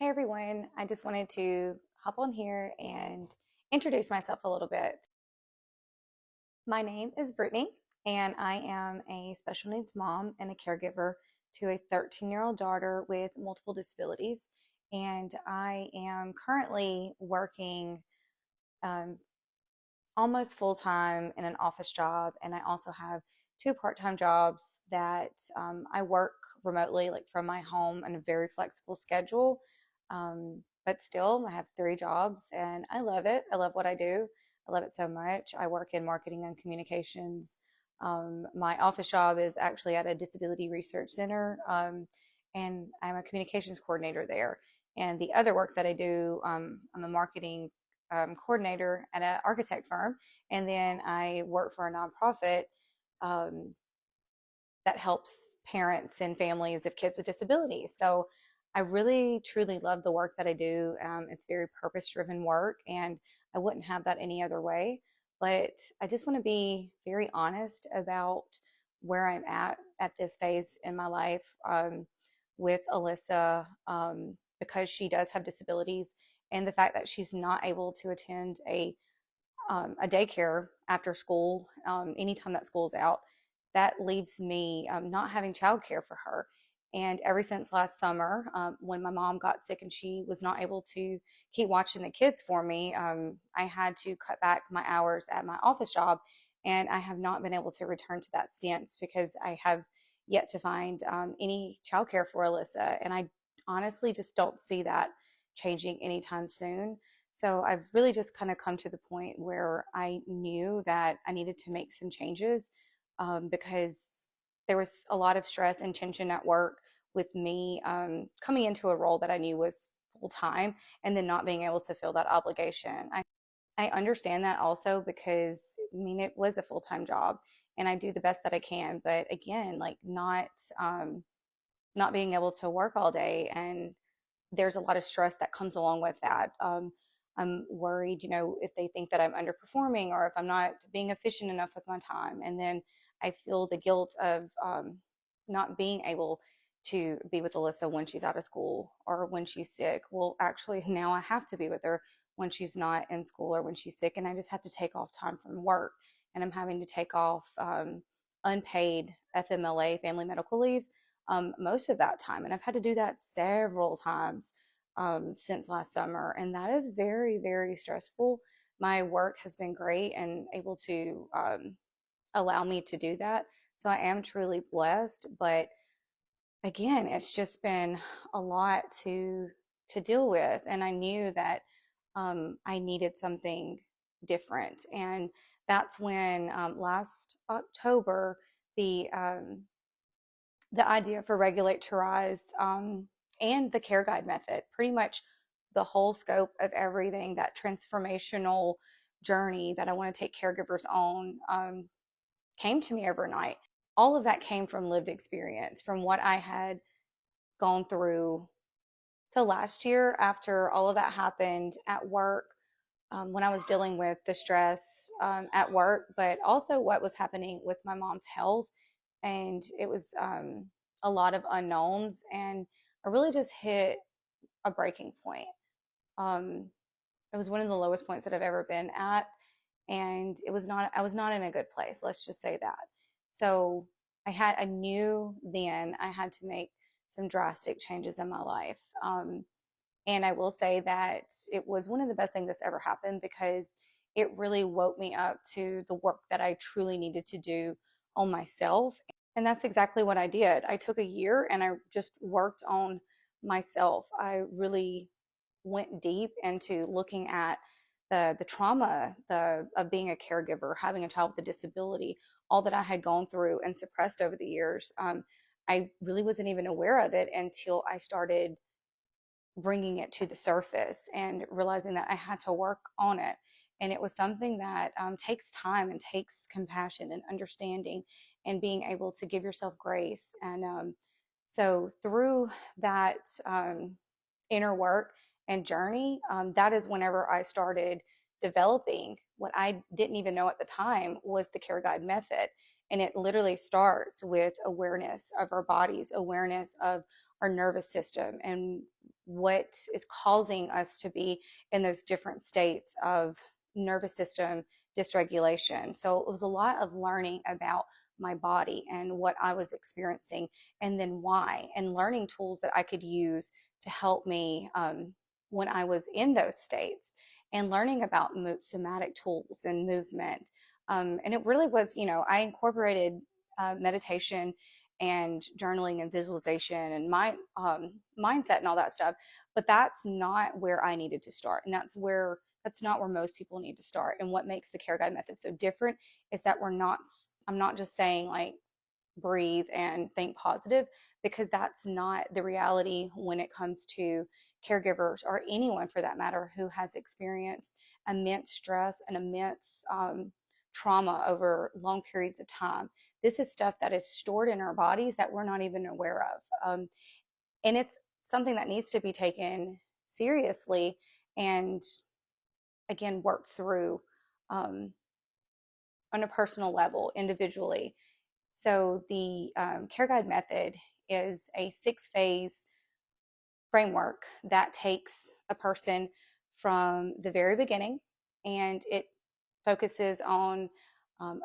Hey everyone, I just wanted to hop on here and introduce myself a little bit. My name is Brittany, and I am a special needs mom and a caregiver to a 13-year-old daughter with multiple disabilities. And I am currently working um, almost full time in an office job, and I also have two part-time jobs that I work remotely, like from my home, on a very flexible schedule. But still, I have three jobs, and I love it. I love what I do. I love it so much. I work in marketing and communications. My office job is actually at a disability research center, and I'm a communications coordinator there. And the other work that I do, I'm a marketing coordinator at an architect firm, and then I work for a nonprofit um, that helps parents and families of kids with disabilities. So I really truly love the work that I do. It's very purpose-driven work, and I wouldn't have that any other way. But I just want to be very honest about where I'm at this phase in my life with Alyssa, because she does have disabilities, and the fact that she's not able to attend a daycare after school, anytime that school's out, that leaves me not having childcare for her. And ever since last summer, when my mom got sick and she was not able to keep watching the kids for me, I had to cut back my hours at my office job. And I have not been able to return to that since because I have yet to find any childcare for Alyssa. And I honestly just don't see that changing anytime soon. So I've really just kind of come to the point where I knew that I needed to make some changes because there was a lot of stress and tension at work with me coming into a role that I knew was full time and then not being able to fill that obligation. I understand that also because I mean it was a full time job and I do the best that I can, but again, like not being able to work all day, and there's a lot of stress that comes along with that. I'm worried, if they think that I'm underperforming or if I'm not being efficient enough with my time. And then I feel the guilt of not being able to be with Alyssa when she's out of school or when she's sick. Well, actually, now I have to be with her when she's not in school or when she's sick, and I just have to take off time from work. And I'm having to take off unpaid FMLA, family medical leave, most of that time. And I've had to do that several times since last summer. And that is very, very stressful. My work has been great and able to allow me to do that. So I am truly blessed. But again, it's just been a lot to deal with. And I knew that I needed something different. And that's when last October, the idea for Regulate to Rise and the care guide method, pretty much the whole scope of everything, that transformational journey that I want to take caregivers on, came to me overnight. All of that came from lived experience, from what I had gone through. So last year, after all of that happened at work, when I was dealing with the stress at work, but also what was happening with my mom's health, and it was a lot of unknowns, and I really just hit a breaking point. um, it was one of the lowest points that I've ever been at, and I was not in a good place, let's just say that. So I knew then I had to make some drastic changes in my life. And I will say that it was one of the best things that's ever happened because it really woke me up to the work that I truly needed to do on myself. And that's exactly what I did. I took a year and I just worked on myself. I really went deep into looking at the trauma of being a caregiver, having a child with a disability, all that I had gone through and suppressed over the years. I really wasn't even aware of it until I started bringing it to the surface and realizing that I had to work on it. And it was something that takes time and takes compassion and understanding and being able to give yourself grace. And so through that inner work and journey, that is whenever I started developing what I didn't even know at the time was the care guide method. And it literally starts with awareness of our bodies, awareness of our nervous system and what is causing us to be in those different states of nervous system dysregulation. So it was a lot of learning about my body and what I was experiencing, and then why, and learning tools that I could use to help me when I was in those states, and learning about somatic tools and movement. And it really was, I incorporated meditation and journaling and visualization and my mindset and all that stuff. But that's not where I needed to start. And that's not where most people need to start. And what makes the Care Guide method so different is that I'm not just saying like breathe and think positive, because that's not the reality when it comes to caregivers or anyone for that matter who has experienced immense stress and immense trauma over long periods of time. This is stuff that is stored in our bodies that we're not even aware of. And it's something that needs to be taken seriously and, again, worked through on a personal level, individually. So the Care Guide method is a 6-phase framework that takes a person from the very beginning, and it focuses on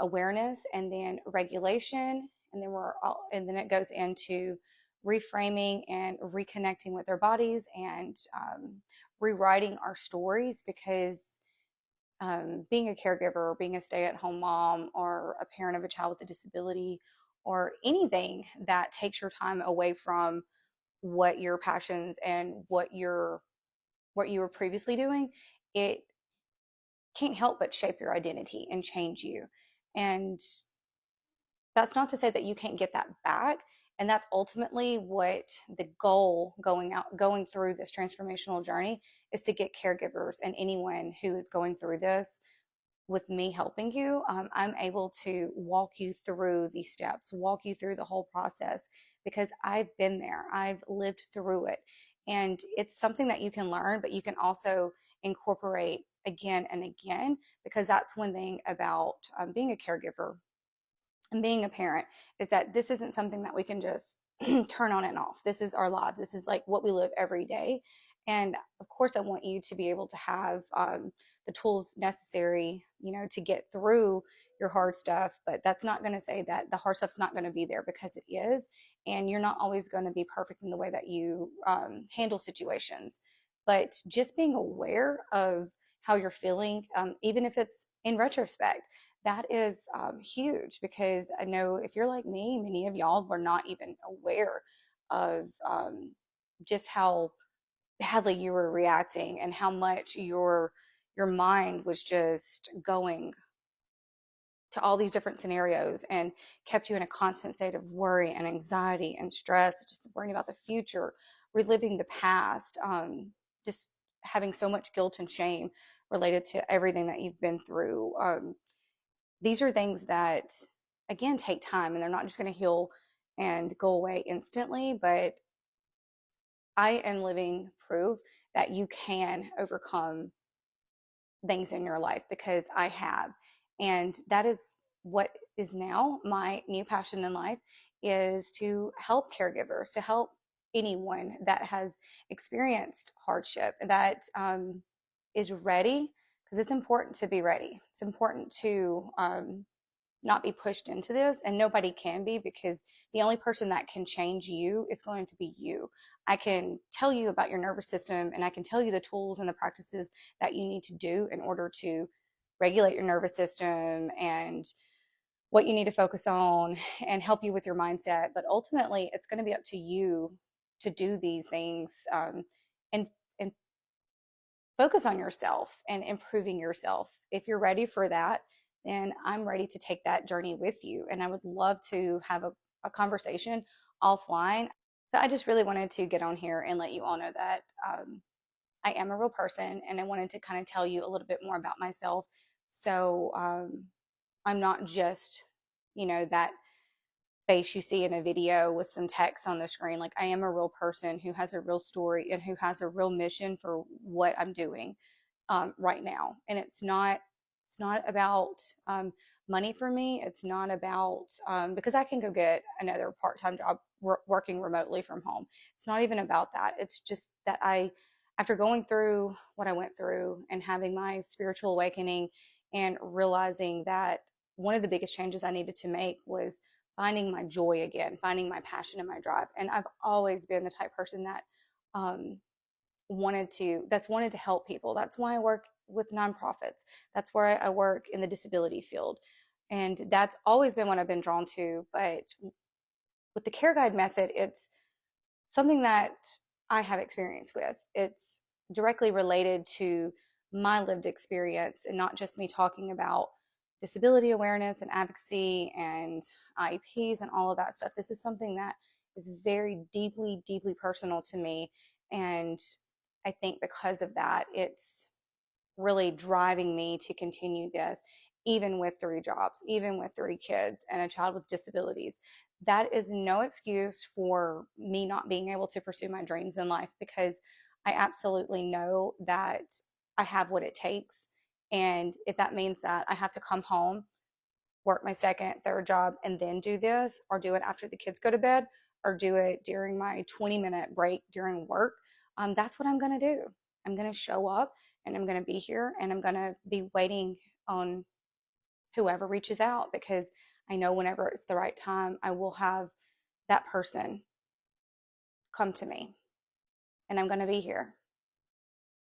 awareness and then regulation, and then it goes into reframing and reconnecting with our bodies and rewriting our stories, because being a caregiver or being a stay-at-home mom or a parent of a child with a disability or anything that takes your time away from what your passions and what you were previously doing, it can't help but shape your identity and change you. And that's not to say that you can't get that back. And that's ultimately what the goal going through this transformational journey is, to get caregivers and anyone who is going through this with me helping you. I'm able to walk you through these steps, walk you through the whole process, because I've been there, I've lived through it. And it's something that you can learn, but you can also incorporate again and again, because that's one thing about being a caregiver and being a parent, is that this isn't something that we can just turn on and off. This is our lives. This is like what we live every day. And of course, I want you to be able to have the tools necessary, to get through your hard stuff. But that's not going to say that the hard stuff's not going to be there, because it is. And you're not always going to be perfect in the way that you handle situations. But just being aware of how you're feeling, even if it's in retrospect, that is huge, because I know if you're like me, many of y'all were not even aware of just how badly you were reacting and how much your mind was just going to all these different scenarios and kept you in a constant state of worry and anxiety and stress, just worrying about the future, reliving the past, just having so much guilt and shame related to everything that you've been through. These are things that, again, take time, and they're not just going to heal and go away instantly. But I am living proof that you can overcome things in your life, because I have. And that is what is now my new passion in life, is to help caregivers, to help anyone that has experienced hardship, that is ready, because it's important to be ready. It's important to not be pushed into this, and nobody can be, because the only person that can change you is going to be you. I can tell you about your nervous system, and I can tell you the tools and the practices that you need to do in order to regulate your nervous system and what you need to focus on and help you with your mindset. But ultimately, it's going to be up to you to do these things, and focus on yourself and improving yourself. If you're ready for that, then I'm ready to take that journey with you. And I would love to have a conversation offline. So I just really wanted to get on here and let you all know that I am a real person, and I wanted to kind of tell you a little bit more about myself. So I'm not just, that face you see in a video with some text on the screen. Like, I am a real person who has a real story and who has a real mission for what I'm doing right now. And it's not about money for me. It's not about because I can go get another part-time job working remotely from home. It's not even about that. It's just that after going through what I went through and having my spiritual awakening and realizing that one of the biggest changes I needed to make was finding my joy again, finding my passion and my drive. And I've always been the type of person that um, wanted to help people. That's why I work with nonprofits. That's where I work in the disability field. And that's always been what I've been drawn to. But with the care guide method, it's something that I have experience with. It's directly related to my lived experience and not just me talking about disability awareness and advocacy and IEPs and all of that stuff. This is something that is very deeply, deeply personal to me. And I think because of that, it's really driving me to continue this, even with 3 jobs, even with 3 kids and a child with disabilities. That is no excuse for me not being able to pursue my dreams in life, because I absolutely know that I have what it takes. And if that means that I have to come home, work my second, third job, and then do this, or do it after the kids go to bed, or do it during my 20-minute break during work, that's what I'm going to do. I'm going to show up and I'm going to be here and I'm going to be waiting on whoever reaches out, because I know whenever it's the right time, I will have that person come to me and I'm going to be here.